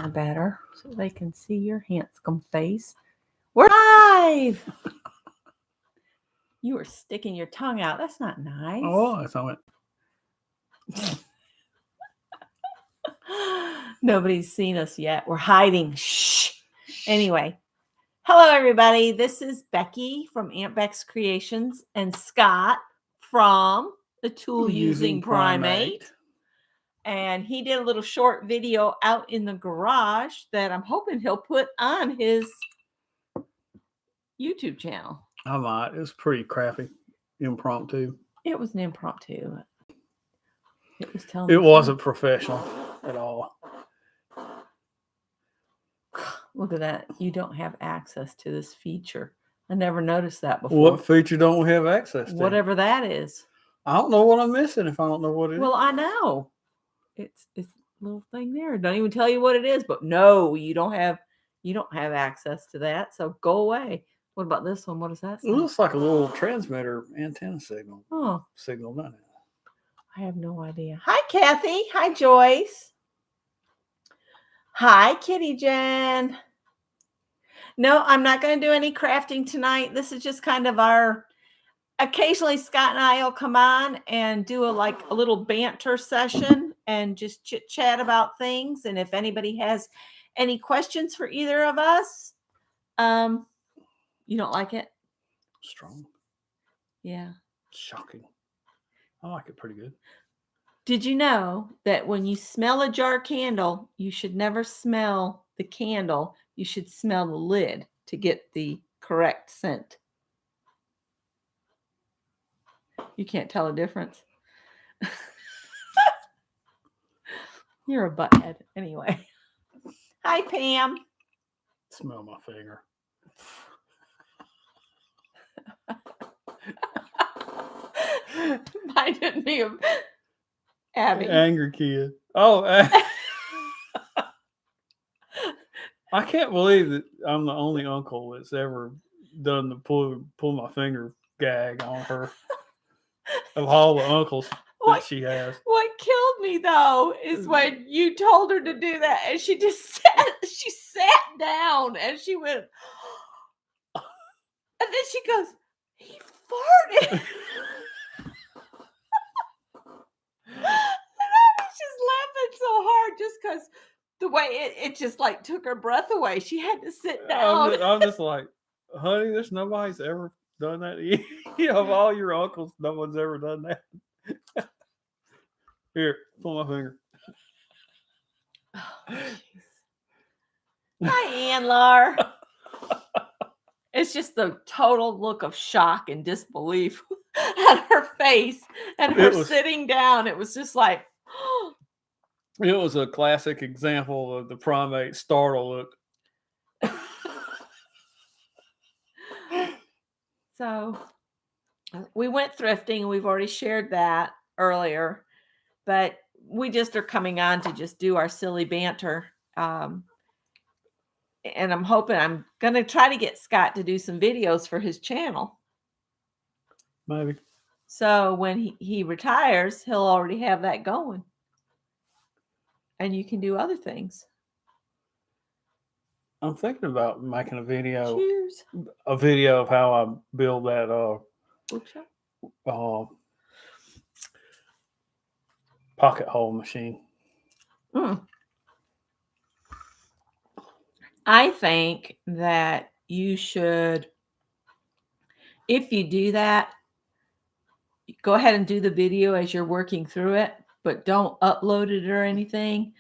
camera better so they can see your handsome face. We're live! You were sticking your tongue out. That's not nice. Oh, that's not it. Nobody's seen us yet. We're hiding. Shh. Anyway, hello everybody. This is Becky from Aunt Beck's Creations and Scott from the Tool Using Primate. And he did a little short video out in the garage that I'm hoping he'll put on his YouTube channel. I might. It was pretty crappy, impromptu. It was an impromptu. It was telling. It wasn't professional at all. Look at that. You don't have access to this feature. I never noticed that before. What feature don't we have access to? Whatever that is. I don't know what I'm missing if I don't know what it is. Well, I know. It's a little thing there. Don't even tell you what it is, but no, you don't have access to that. So go away. What about this one? What does that say? It looks like a little transmitter antenna signal. Oh. Signal, doesn't it? I have no idea. Hi, Kathy. Hi, Joyce. Hi, Kitty Jen. No, I'm not going to do any crafting tonight. This is just kind of our... Occasionally, Scott and I will come on and do a little banter session and just chit-chat about things. And if anybody has any questions for either of us, you don't like it? Strong. Yeah. Shocking. I like it pretty good. Did you know that when you smell a jar candle, you should never smell the candle. You should smell the lid to get the correct scent. You can't tell a difference. You're a butthead. Anyway. Hi, Pam. Smell my finger. Mine didn't be Abby. Angry kid. Oh, I can't believe that I'm the only uncle that's ever done the pull my finger gag on her. Of all the uncles that she has. What killed me though is when you told her to do that and she just sat down and she went, and then she goes, he farted. And I was just laughing so hard just because the way it just took her breath away. She had to sit down. I'm just like, honey, there's nobody's ever done that. Of all your uncles, no one's ever done that. Here, pull my finger. Oh, hi, Ann-Lar. It's just the total look of shock and disbelief on her face and her sitting down. It was just like... It was a classic example of the primate startle look. So we went thrifting. We've already shared that earlier, but we just are coming on to just do our silly banter. And I'm going to try to get Scott to do some videos for his channel. Maybe. So when he retires, he'll already have that going. And you can do other things. I'm thinking about making a video. Cheers. A video of how I build that pocket hole machine. I think that you should, if you do that, go ahead and do the video as you're working through it, but don't upload it or anything.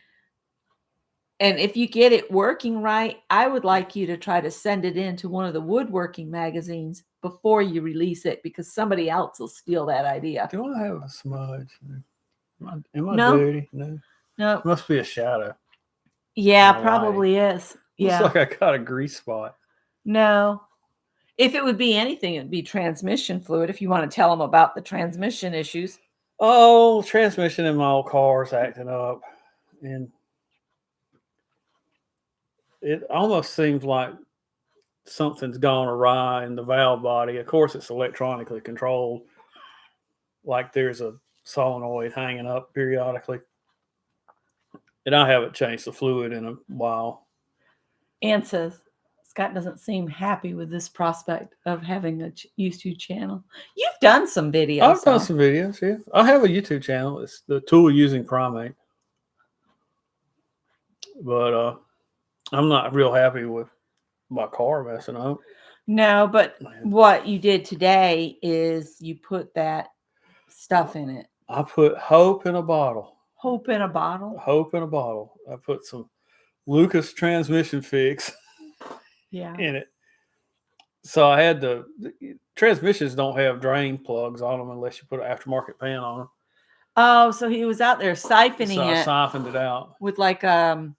And if you get it working right, I would like you to try to send it in to one of the woodworking magazines before you release it, because somebody else will steal that idea. Do I have a smudge? Am I dirty? No. No. It must be a shadow. Yeah, probably is. Yeah. Looks like I got a grease spot. No. If it would be anything, it'd be transmission fluid, if you want to tell them about the transmission issues. Oh, transmission in my old car's acting up. And it almost seems like something's gone awry in the valve body. Of course, it's electronically controlled. Like there's a solenoid hanging up periodically. And I haven't changed the fluid in a while. Ann says, Scott doesn't seem happy with this prospect of having a YouTube channel. You've done some videos. I've done some videos, yeah. I have a YouTube channel. It's the Tool Using Primate. But I'm not real happy with my car messing up. No, but what you did today is you put that stuff in it. I put hope in a bottle. Hope in a bottle? Hope in a bottle. I put some Lucas transmission fix in it. So I had the transmissions don't have drain plugs on them unless you put an aftermarket pan on them. Oh, so he was out there siphoning So I it. siphoned it out with like a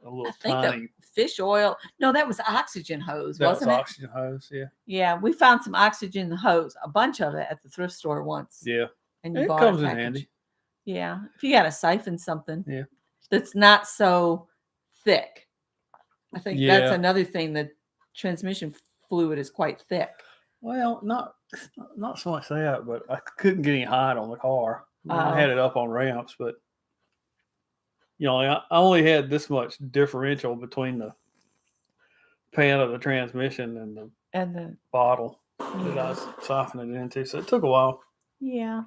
little tiny fish oil. No, that was oxygen hose, wasn't it? Oxygen hose, yeah. Yeah, we found some oxygen hose, a bunch of it at the thrift store once. Yeah. And it comes in handy. Yeah. If you got to siphon something that's not so thick. I think that's another thing. The transmission fluid is quite thick. Well, not so much that, but I couldn't get any height on the car. I had it up on ramps, but I only had this much differential between the pan of the transmission and the bottle that I was siphoning it into. So it took a while. Yeah.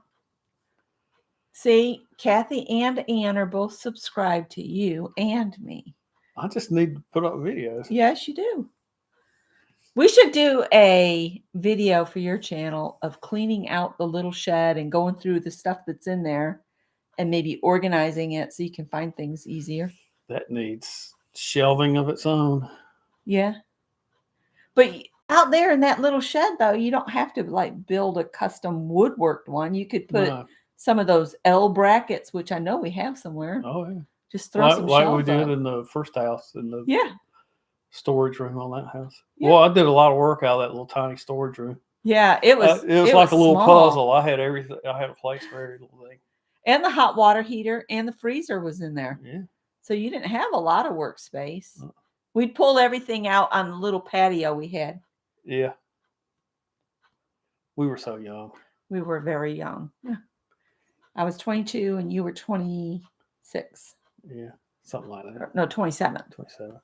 See, Kathy and Ann are both subscribed to you and me. I just need to put up videos. Yes, you do. We should do a video for your channel of cleaning out the little shed and going through the stuff that's in there and maybe organizing it so you can find things easier. That needs shelving of its own. Yeah. But out there in that little shed, though, you don't have to like build a custom woodworked one. You could put some of those L brackets, which I know we have somewhere. Oh, yeah. Just throw some shelves like we did in the first house in the storage room on that house. Yeah. Well, I did a lot of work out of that little tiny storage room. Yeah, it was like a little puzzle. I had everything. I had a place for every little thing. And the hot water heater and the freezer was in there. Yeah. So you didn't have a lot of workspace. We'd pull everything out on the little patio we had. Yeah. We were so young. We were very young. I was 22 and you were 26. Yeah, something like that. No, 27. 27.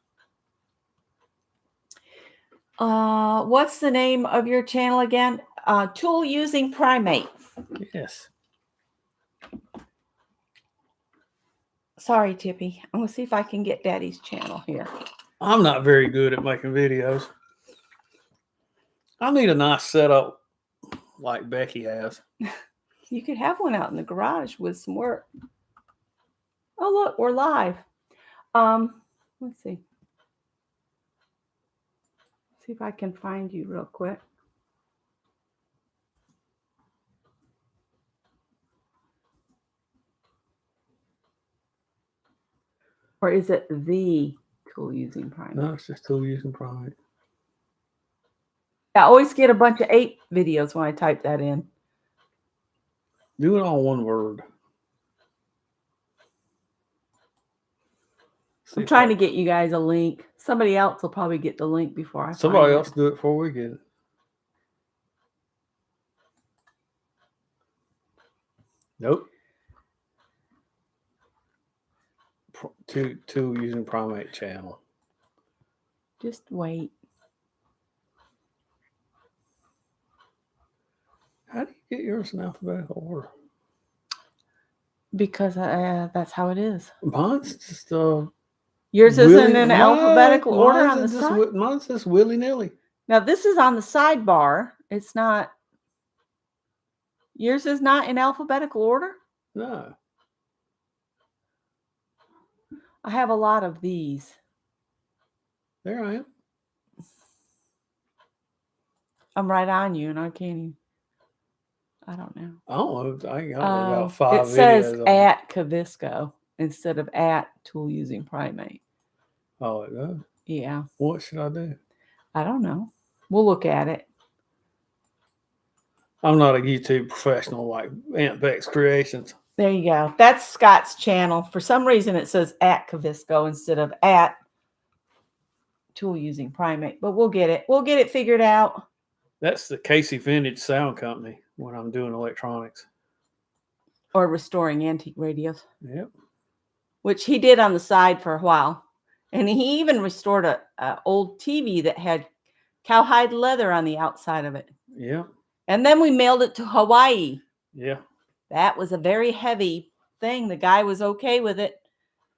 What's the name of your channel again? Tool Using Primate. Yes. Sorry, Tippy. I'm going to see if I can get Daddy's channel here. I'm not very good at making videos. I need a nice setup like Becky has. You could have one out in the garage with some work. Oh, look, we're live. Let's see. See if I can find you real quick. Or is it the Tool Using Primate? No, it's just Tool Using Primate. I always get a bunch of 8 videos when I type that in. Do it all one word. I'm trying to get you guys a link. Somebody else will probably get the link before I Somebody else do it before we get it. Nope. Tool Using Primate channel. Just wait. How do you get yours in alphabetical order? Because that's how it is. Mine's just yours isn't in alphabetical order on the side. Mine's just willy-nilly. Now this is on the sidebar. It's not. Yours is not in alphabetical order? No. I have a lot of these. There I am. I'm right on you, and I can't even. I don't know. I don't know. I got about 5 videos. It says at Cavisco instead of at Tool Using Primate. Oh, it does? Yeah. What should I do? I don't know. We'll look at it. I'm not a YouTube professional like Aunt Beck's Creations. There you go. That's Scott's channel. For some reason, it says at Cavisco instead of at Tool Using Primate. But we'll get it. We'll get it figured out. That's the Casey Vintage Sound Company when I'm doing electronics. Or restoring antique radios. Yep. which he did on the side for a while. And he even restored a old TV that had cowhide leather on the outside of it. Yeah. And then we mailed it to Hawaii. Yeah. That was a very heavy thing. The guy was okay with it.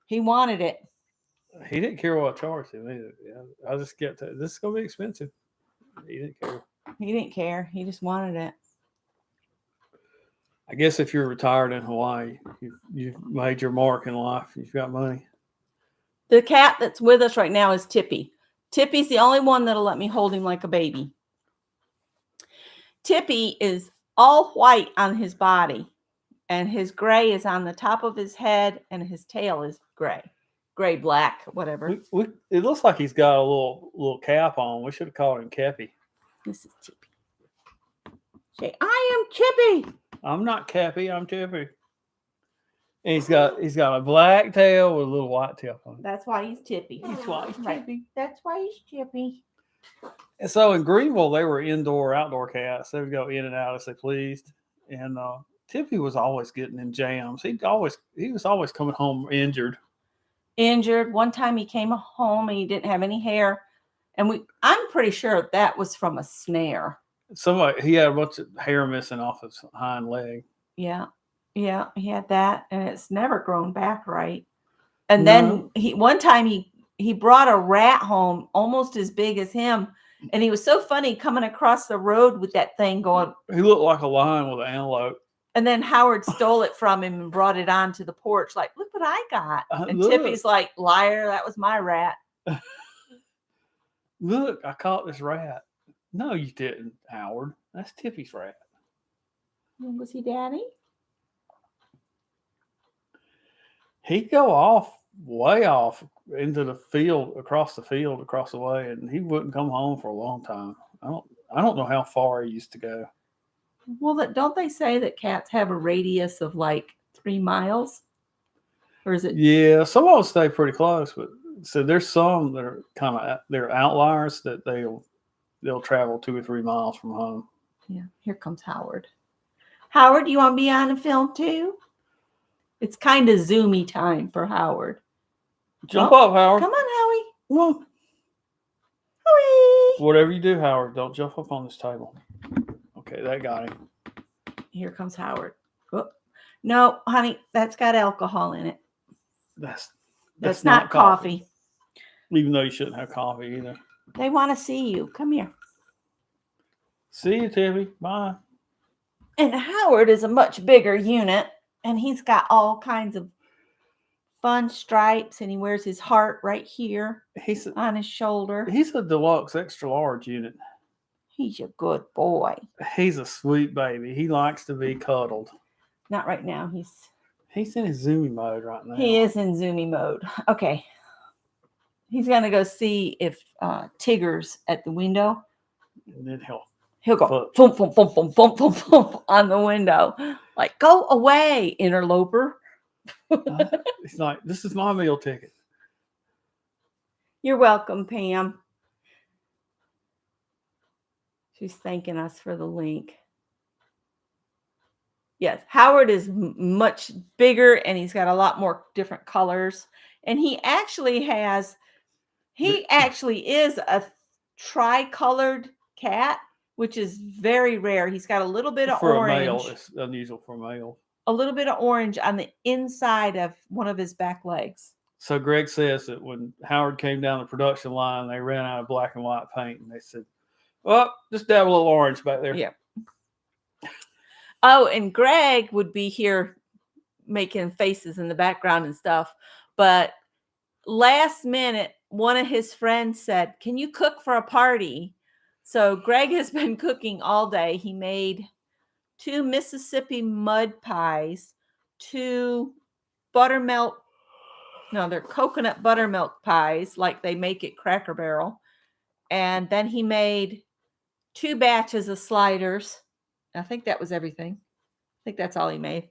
He wanted it. He didn't care what I charged him either. Yeah, I just kept this is gonna be expensive. He didn't care. He didn't care. He just wanted it. I guess if you're retired in Hawaii, you've made your mark in life. You've got money. The cat that's with us right now is Tippy. Tippy's the only one that'll let me hold him like a baby. Tippy is all white on his body, and his gray is on the top of his head, and his tail is gray, black, whatever. It looks like he's got a little cap on. We should have called him Cappy. This is Tippy. Say, I am Tippy. I'm not Cappy. I'm Tippy. And he's got a black tail with a little white tail on it. That's why he's Tippy. That's why he's Tippy. That's why he's Tippy. And so in Greenville, they were indoor, outdoor cats. They would go in and out as they pleased. And Tippy was always getting in jams. He was always coming home injured. One time he came home and he didn't have any hair, and I'm pretty sure that was from a snare. He had a bunch of hair missing off his hind leg. Yeah, he had that, and it's never grown back right. And then one time he brought a rat home almost as big as him, and he was so funny coming across the road with that thing going. He looked like a lion with an antelope. And then Howard stole it from him and brought it onto the porch, like, look what I got. And Tippy's like, liar, that was my rat. Look, I caught this rat. No, you didn't, Howard. That's Tippy's rat. Was he Daddy? He'd go way off into the field, across the way, and he wouldn't come home for a long time. I don't know how far he used to go. Well, don't they say that cats have a radius of like 3 miles? Or is it? Yeah, some of them stay pretty close, but so there's some that are they're outliers that they'll travel 2 or 3 miles from home. Yeah, here comes Howard. Howard, do you want to be on the film too? It's kind of zoomy time for Howard. Jump up, Howard. Come on, Howie. Come on. Howie. Whatever you do, Howard, don't jump up on this table. Okay, that got him. Here comes Howard. Oh. No, honey, that's got alcohol in it. That's not coffee. Even though you shouldn't have coffee either. They want to see you. Come here. See you, Tippy. Bye. And Howard is a much bigger unit, and he's got all kinds of fun stripes, and he wears his heart right here on his shoulder. He's a deluxe extra large unit. He's a good boy. He's a sweet baby. He likes to be cuddled. Not right now. He's in his zoomy mode right now. He is in zoomy mode. Okay. He's going to go see if Tigger's at the window. And then he'll go boom, boom, boom, boom, boom, boom, boom on the window. Like, go away, interloper. He's like, this is my meal ticket. You're welcome, Pam. She's thanking us for the link. Yes, Howard is much bigger, and he's got a lot more different colors. And he actually is a tricolored cat, which is very rare. He's got a little bit of orange. For a male, it's unusual for a male. A little bit of orange on the inside of one of his back legs. So Greg says that when Howard came down the production line, they ran out of black and white paint, and they said, well, just dab a little orange back there. Yeah. Oh, and Greg would be here making faces in the background and stuff. But last minute, one of his friends said, can you cook for a party? So Greg has been cooking all day. He made 2 Mississippi mud pies, 2 they're coconut buttermilk pies like they make at Cracker Barrel. And then he made 2 batches of sliders. I think that was everything. I think that's all he made.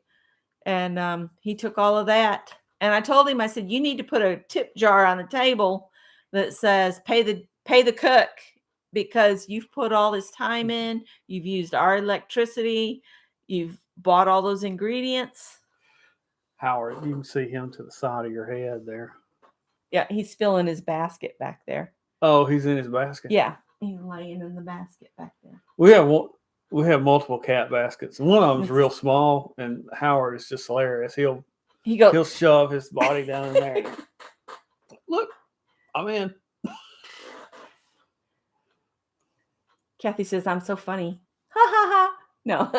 And he took all of that. And I told him, I said, you need to put a tip jar on the table that says pay the cook, because you've put all this time in, you've used our electricity, you've bought all those ingredients. Howard, you can see him to the side of your head there. Yeah, he's filling his basket back there. Oh, he's in his basket. Yeah, he's laying in the basket back there. We have multiple cat baskets. One of them's real small, and Howard is just hilarious. He'll shove his body down in there. Look, I'm in. Kathy says, I'm so funny. Ha ha ha. No.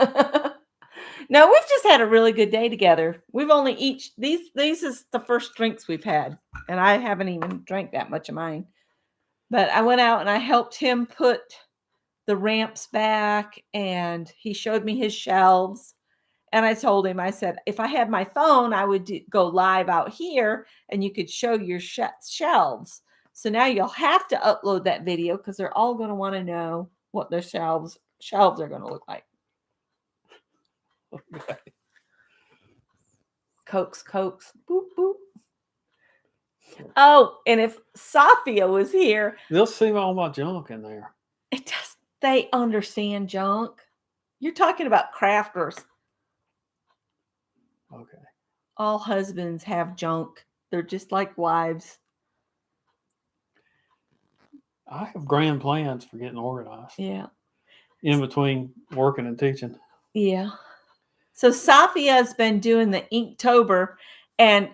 No, we've just had a really good day together. We've only these is the first drinks we've had. And I haven't even drank that much of mine. But I went out and I helped him put the ramps back, and he showed me his shelves. And I told him, I said, if I had my phone, I would go live out here and you could show your shelves. So now you'll have to upload that video because they're all going to want to know what their shelves are going to look like. Okay. Cokes, boop, boop. Oh, and if Safia was here, they'll see all my junk in there. They understand junk. You're talking about crafters. Okay. All husbands have junk. They're just like wives. I have grand plans for getting organized. Yeah. In between working and teaching. Yeah. So Safia's been doing the Inktober, and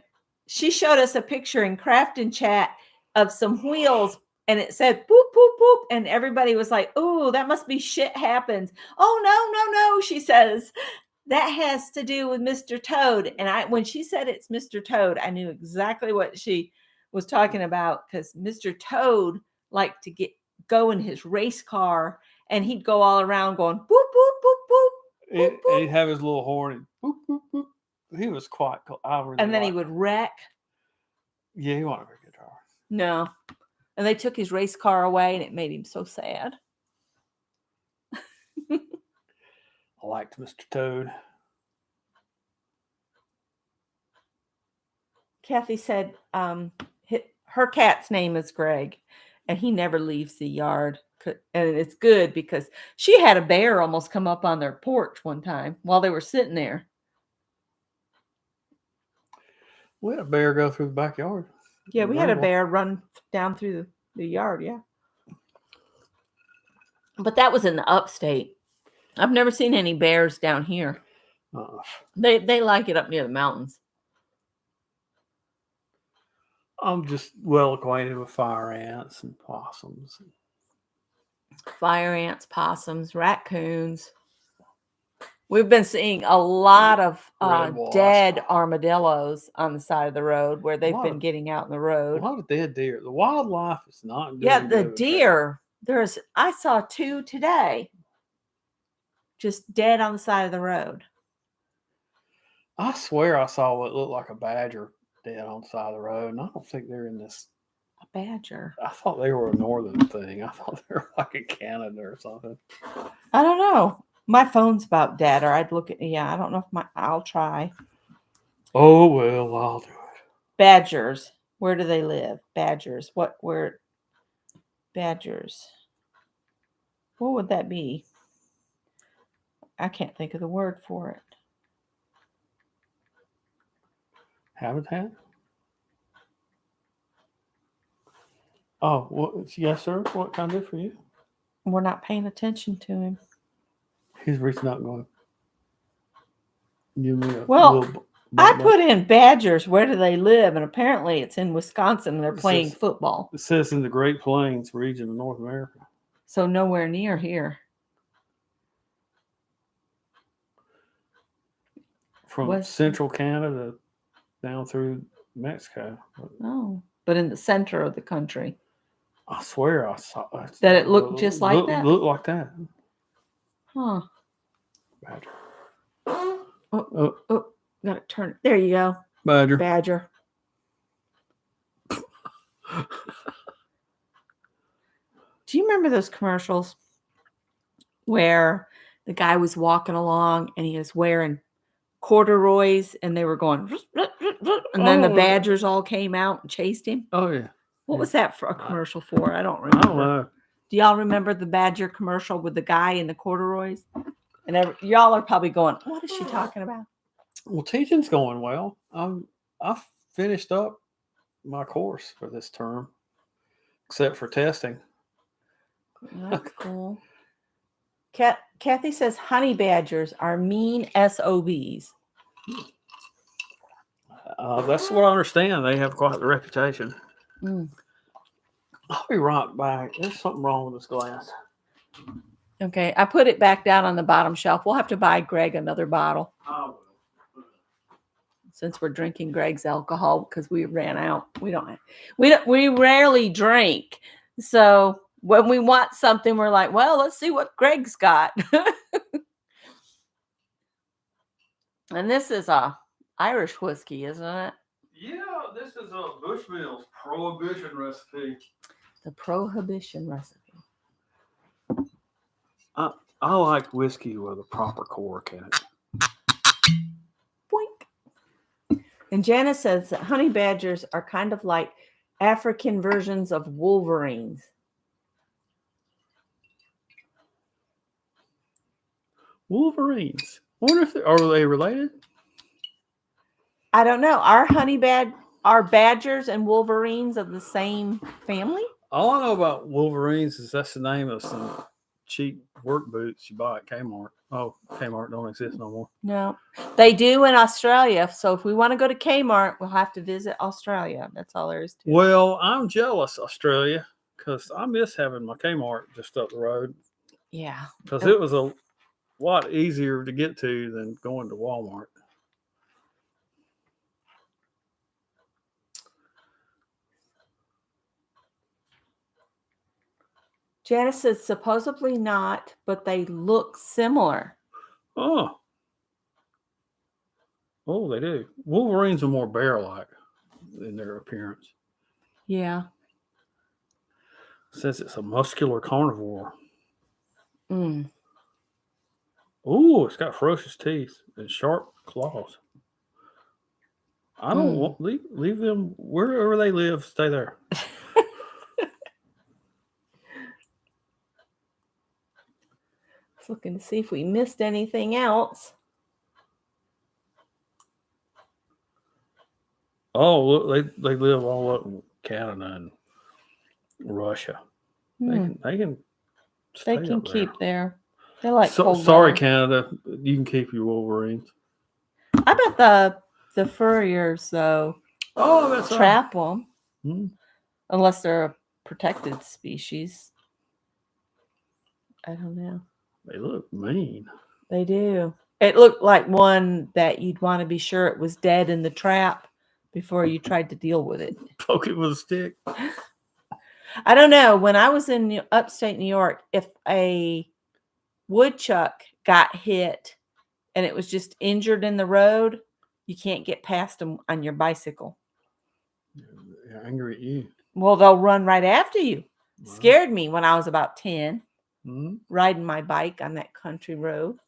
she showed us a picture in Craft and Chat of some wheels, and it said boop, boop, boop. And everybody was like, oh, that must be shit happens. Oh, no, she says. That has to do with Mr. Toad. And when she said it's Mr. Toad, I knew exactly what she was talking about, because Mr. Toad liked to go in his race car, and he'd go all around going boop, boop, boop, boop. And he'd have his little horn and boop, boop, boop. He was quite cool. And then he would wreck. Yeah, he wanted a guitar. No. And they took his race car away, and it made him so sad. I liked Mr. Toad. Kathy said her cat's name is Greg, and he never leaves the yard. And it's good because she had a bear almost come up on their porch one time while they were sitting there. We had a bear go through the backyard. Yeah, we had a bear run down through the yard, yeah. But that was in the upstate. I've never seen any bears down here. They like it up near the mountains. I'm just well acquainted with fire ants and possums. Fire ants, possums, raccoons. We've been seeing a lot of dead armadillos on the side of the road where they've been getting out in the road. A lot of dead deer. The wildlife is not doing good. The good. Deer. I saw 2 today. Just dead on the side of the road. I swear I saw what looked like a badger dead on the side of the road, and I don't think they're in this. A badger? I thought they were a northern thing. I thought they were like in Canada or something. I don't know. My phone's about dead, or I'd look at. Yeah, I don't know if I'll try. Oh well, I'll do it. Badgers. Where do they live? Badgers. Where? Badgers. What would that be? I can't think of the word for it. Habitat? Oh, yes, sir. What can I do for you? We're not paying attention to him. He's reaching out and going, give me a little I put in Badgers, where do they live? And apparently it's in Wisconsin. They're playing football. It says in the Great Plains region of North America. So nowhere near here. From central Canada down through Mexico. Oh, but in the center of the country. I swear I saw that. It looked just like that? Looked like that. Huh. Badger. Oh, gotta turn it. There you go. Badger. Do you remember those commercials where the guy was walking along and he was wearing corduroys and they were going, and then the badgers all came out and chased him? Oh, yeah. What was that for a commercial for? I don't remember. I don't know. Do y'all remember the badger commercial with the guy in the corduroys? And y'all are probably going, what is she talking about? Well, teaching's going well. I finished up my course for this term, except for testing. That's cool. Kathy says honey badgers are mean SOBs. That's what I understand. They have quite the reputation. Mm. I'll be right back. There's something wrong with this glass. Okay, I put it back down on the bottom shelf. We'll have to buy Greg another bottle since we're drinking Greg's alcohol because we ran out. We rarely drink, so when we want something, we're like, well, let's see what Greg's got. And this is a Irish whiskey, isn't it? Yeah, this is a Bushmills Prohibition recipe. The Prohibition recipe. I like whiskey with a proper cork in it. Boink. And Janice says that honey badgers are kind of like African versions of wolverines. Wolverines. I wonder if are they related? I don't know. Are badgers and wolverines of the same family? All I know about Wolverines is that's the name of some cheap work boots you buy at Kmart. Oh, Kmart don't exist no more. No, they do in Australia. So if we want to go to Kmart, we'll have to visit Australia. That's all there is to it. Well, I'm jealous, Australia, because I miss having my Kmart just up the road. Yeah. Because it was a lot easier to get to than going to Walmart. Janice says supposedly not, but they look similar. Oh, they do. Wolverines are more bear-like in their appearance. Yeah. Says it's a muscular carnivore. Mm. Oh, it's got ferocious teeth and sharp claws. I don't want leave them wherever they live. Stay there. Looking to see if we missed anything else. Oh, look, they live all up in Canada and Russia. They can keep there. They like cold sorry, weather. Canada. You can keep your Wolverines. I bet the furriers though. Oh, that's trap them unless they're a protected species. I don't know. They look mean. They do. It looked like one that you'd want to be sure it was dead in the trap before you tried to deal with it. Poke it with a stick. I don't know. When I was in upstate New York, if a woodchuck got hit and it was just injured in the road, you can't get past them on your bicycle. They're angry at you. Well, they'll run right after you. Wow. Scared me when I was about 10, riding my bike on that country road.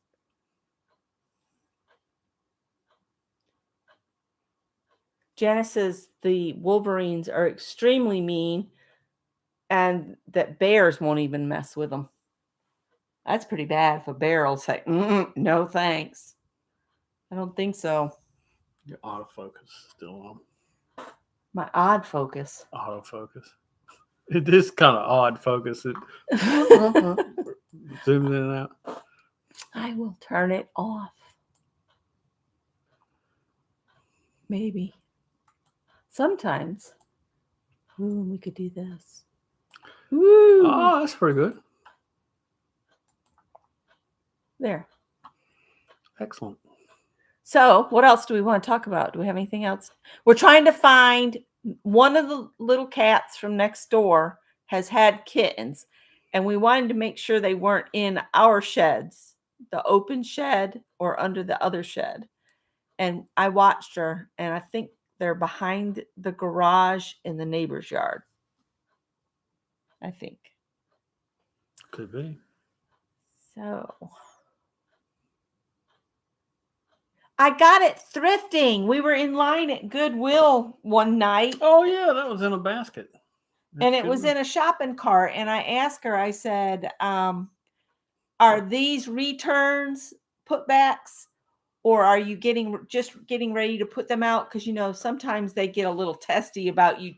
Janice says the Wolverines are extremely mean and that bears won't even mess with them. That's pretty bad if a bear will say, no thanks. I don't think so. Your autofocus is still on. My odd focus. Autofocus. It is kind of odd focus. It zooms in and out. I will turn it off. Maybe. Sometimes. Ooh, we could do this. Ooh. Oh, that's pretty good. There. Excellent. So, what else do we want to talk about? Do we have anything else? We're trying to find one of the little cats from next door has had kittens, and we wanted to make sure they weren't in our sheds, the open shed or under the other shed. And I watched her, and I think they're behind the garage in the neighbor's yard. I think. Could be. So I got it thrifting. We were in line at Goodwill one night. Oh, yeah, that was in a basket. And it was in a shopping cart. And I asked her, I said, are these returns, putbacks, Or are you just getting ready to put them out? Because, sometimes they get a little testy about you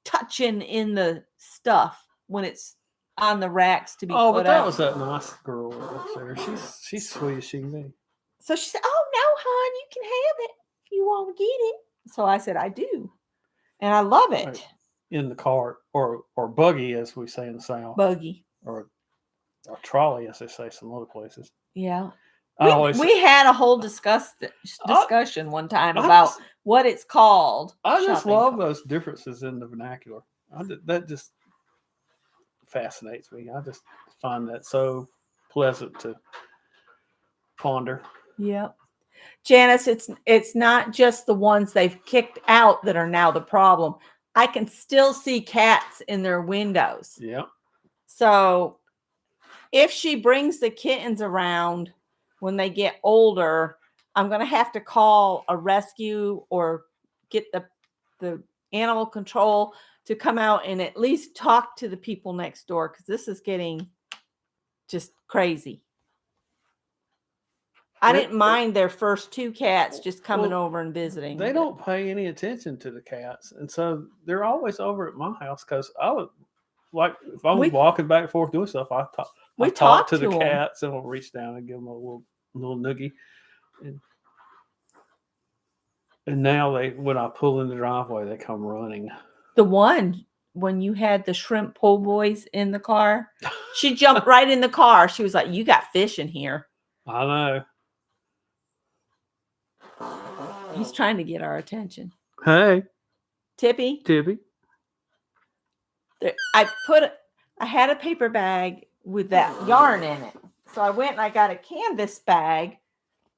touching in the stuff when it's on the racks to be put out. Oh, but that was that nice girl up there. She's sweet as she can be. So she said, "Oh, no, hon, you can have it if you want to get it." So I said, "I do. And I love it." Right. In the cart or buggy, as we say in the South. Buggy. Or trolley, as they say some other places. Yeah. We had a whole discussion one time about what it's called. I just love those differences in the vernacular. That just fascinates me. I just find that so pleasant to ponder. Yep. Janice, it's not just the ones they've kicked out that are now the problem. I can still see cats in their windows. Yeah. So if she brings the kittens around when they get older, I'm going to have to call a rescue or get the animal control to come out and at least talk to the people next door, because this is getting just crazy. I didn't mind their first 2 cats just coming over and visiting. They don't pay any attention to the cats. And so they're always over at my house, because I would, like, if I was walking back and forth doing stuff, I talk to the cats, and I'll reach down and give them a little noogie. And now when I pull in the driveway, they come running. The one when you had the shrimp po' boys in the car, she jumped right in the car. She was like, "You got fish in here." I know. He's trying to get our attention. Hey, Tippy. I had a paper bag with that yarn in it. So I went and I got a canvas bag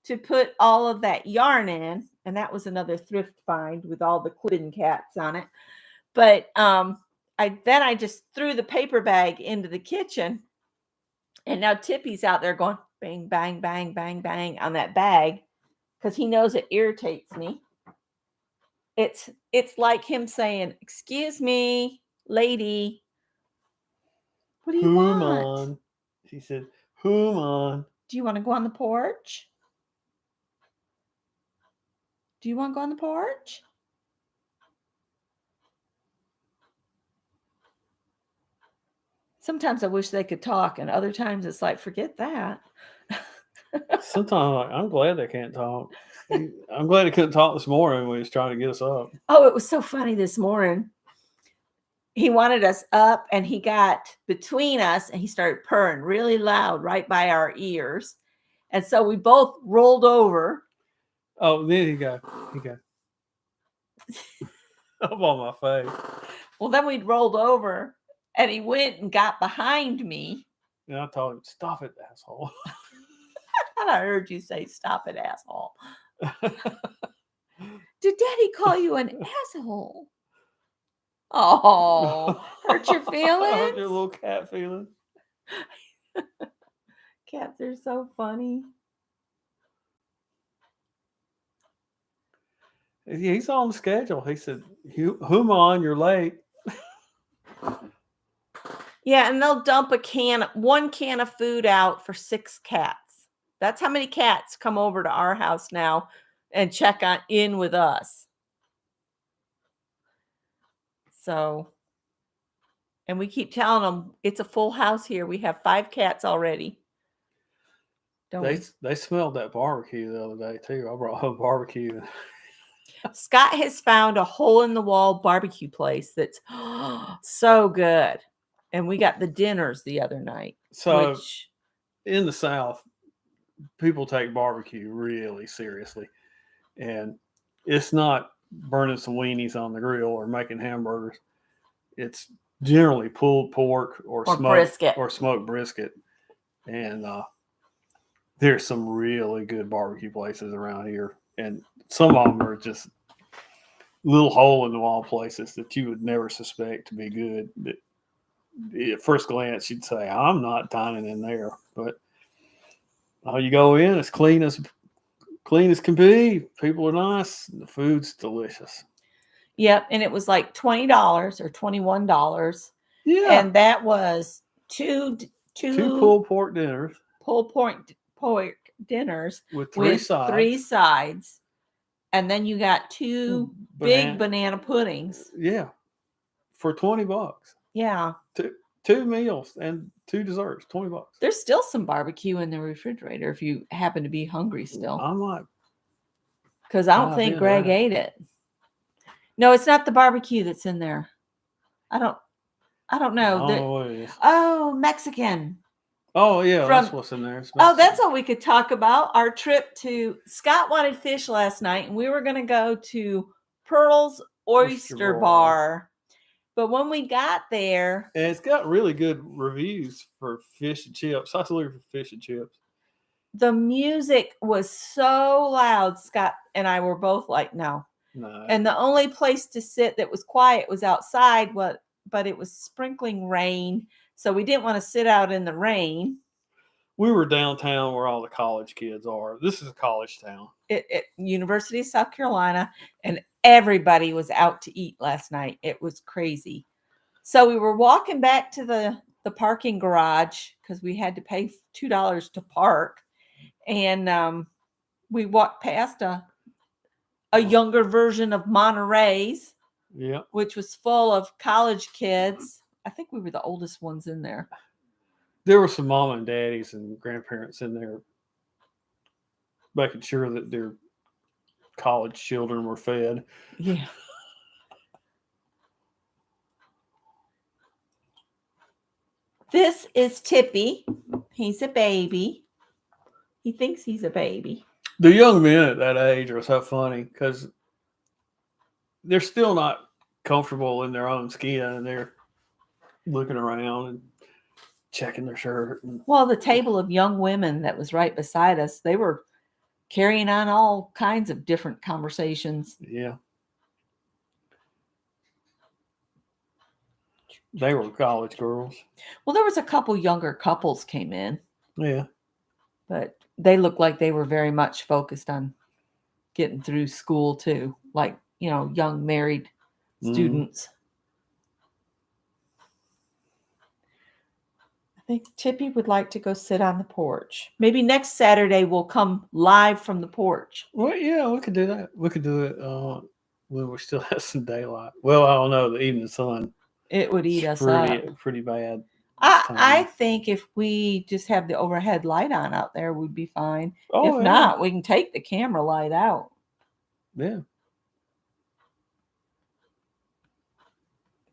to put all of that yarn in. And that was another thrift find with all the Quidden cats on it. But I just threw the paper bag into the kitchen. And now Tippy's out there going bang, bang, bang, bang, bang on that bag, because he knows it irritates me. It's like him saying, "Excuse me, lady. What do you want?" On. She said, "Whom on? Do you want to go on the porch? Do you want to go on the porch?" Sometimes I wish they could talk, and other times it's like, forget that. Sometimes I'm glad they can't talk. I'm glad he couldn't talk this morning when he was trying to get us up. Oh, it was so funny this morning. He wanted us up, and he got between us, and he started purring really loud right by our ears. And so we both rolled over. Oh, then he got up on my face. Well, then we rolled over, and he went and got behind me. And I told him, "Stop it, asshole." I heard you say, "Stop it, asshole." Did Daddy call you an asshole? Oh, hurt your feelings? Hurt your little cat feelings. Cats are so funny. He's on the schedule. He said, "Whom on? You're late." Yeah, and they'll dump one can of food out for 6 cats. That's how many cats come over to our house now and check in with us. So, and we keep telling them it's a full house here. We have 5 cats already. They smelled that barbecue the other day too. I brought home barbecue. Scott has found a hole-in-the-wall barbecue place that's so good. And we got the dinners the other night. So, in the South, people take barbecue really seriously. And it's not burning some weenies on the grill or making hamburgers. It's generally pulled pork or smoked brisket. And there's some really good barbecue places around here. And some of them are just little hole-in-the-wall places that you would never suspect to be good. But at first glance, you'd say, "I'm not dining in there." But you go in, it's clean as can be. People are nice. The food's delicious. Yep, and it was like $20 or $21. Yeah, and that was two pulled pork dinners. Pulled pork dinners with three sides. And then you got two big banana puddings. Yeah. For $20. Yeah. Two meals and two desserts, $20. There's still some barbecue in the refrigerator if you happen to be hungry still. I might. Because I don't think Greg ate it. No, it's not the barbecue that's in there. I don't know. I don't know what it is. Oh, Mexican. Oh, yeah, that's what's in there. Oh, that's all we could talk about. Our trip to Scott wanted fish last night, and we were going to go to Pearl's Oyster Bar. But when we got there... And it's got really good reviews for fish and chips. I was looking for fish and chips. The music was so loud, Scott and I were both like, no. And the only place to sit that was quiet was outside, but it was sprinkling rain, so we didn't want to sit out in the rain. We were downtown where all the college kids are. This is a college town. University of South Carolina, and everybody was out to eat last night. It was crazy. So we were walking back to the parking garage because we had to pay $2 to park. And we walked past a younger version of Monterey's, which was full of college kids. I think we were the oldest ones in there. There were some mom and daddies and grandparents in there making sure that their college children were fed. Yeah. This is Tippy. He's a baby. He thinks he's a baby. The young men at that age are so funny because they're still not comfortable in their own skin, and they're looking around and checking their shirt. Well, the table of young women that was right beside us, they were carrying on all kinds of different conversations. Yeah. They were college girls. Well, there was a couple younger couples came in. Yeah. But they looked like they were very much focused on getting through school too. Like, young married students. I think Tippy would like to go sit on the porch. Maybe next Saturday we'll come live from the porch. Well, yeah, we could do that. We could do it when we still have some daylight. Well, I don't know. The evening sun. It would eat us up. Pretty bad. I think if we just have the overhead light on out there, we'd be fine. If not, we can take the camera light out. Yeah.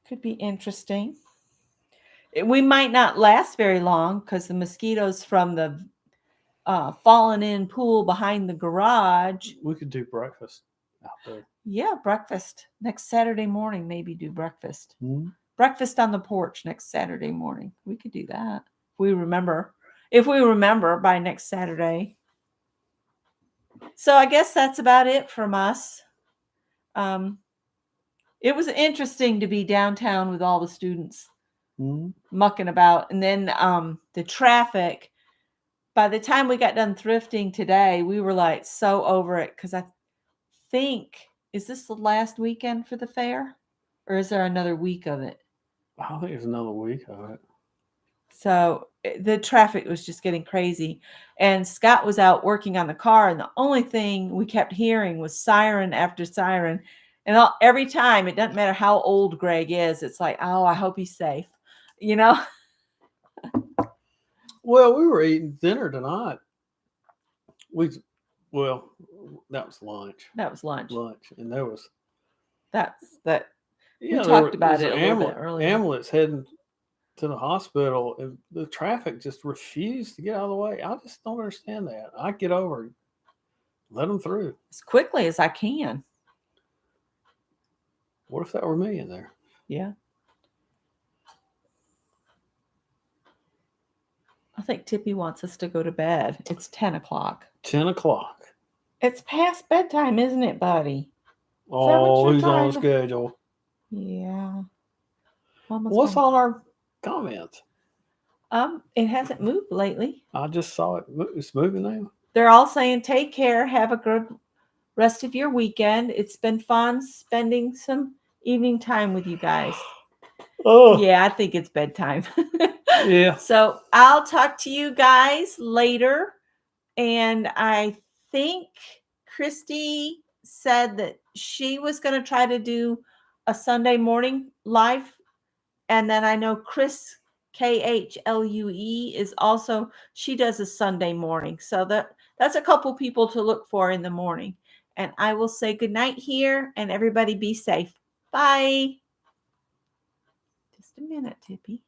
Could be interesting. We might not last very long because the mosquitoes from the fallen in pool behind the garage. We could do breakfast out there. Yeah, breakfast. Next Saturday morning, maybe do breakfast. Mm-hmm. Breakfast on the porch next Saturday morning. We could do that. If we remember by next Saturday. So I guess that's about it from us. It was interesting to be downtown with all the students mucking about. And then the traffic, by the time we got done thrifting today, we were like so over it because I think, is this the last weekend for the fair? Or is there another week of it? I think it's another week of it. So the traffic was just getting crazy. And Scott was out working on the car, and the only thing we kept hearing was siren after siren. And every time, it doesn't matter how old Greg is, it's like, oh, I hope he's safe. Well, we were eating dinner tonight. That was lunch. That was lunch. And there was... that. We talked about it a little bit earlier. Ambulance heading to the hospital, and the traffic just refused to get out of the way. I just don't understand that. I get over it. Let them through. As quickly as I can. What if that were me in there? Yeah. I think Tippy wants us to go to bed. It's 10 o'clock. 10 o'clock. It's past bedtime, isn't it, buddy? Oh, he's on schedule. Yeah. What's on our comments? It hasn't moved lately. I just saw it. It's moving now. They're all saying, take care. Have a good rest of your weekend. It's been fun spending some evening time with you guys. Oh. Yeah, I think it's bedtime. Yeah. So I'll talk to you guys later. And I think Christy said that she was going to try to do a Sunday morning live. And then I know Chris KHLUE is also, she does a Sunday morning. So that's a couple people to look for in the morning. And I will say good night here, and everybody be safe. Bye. Just a minute, Tippy.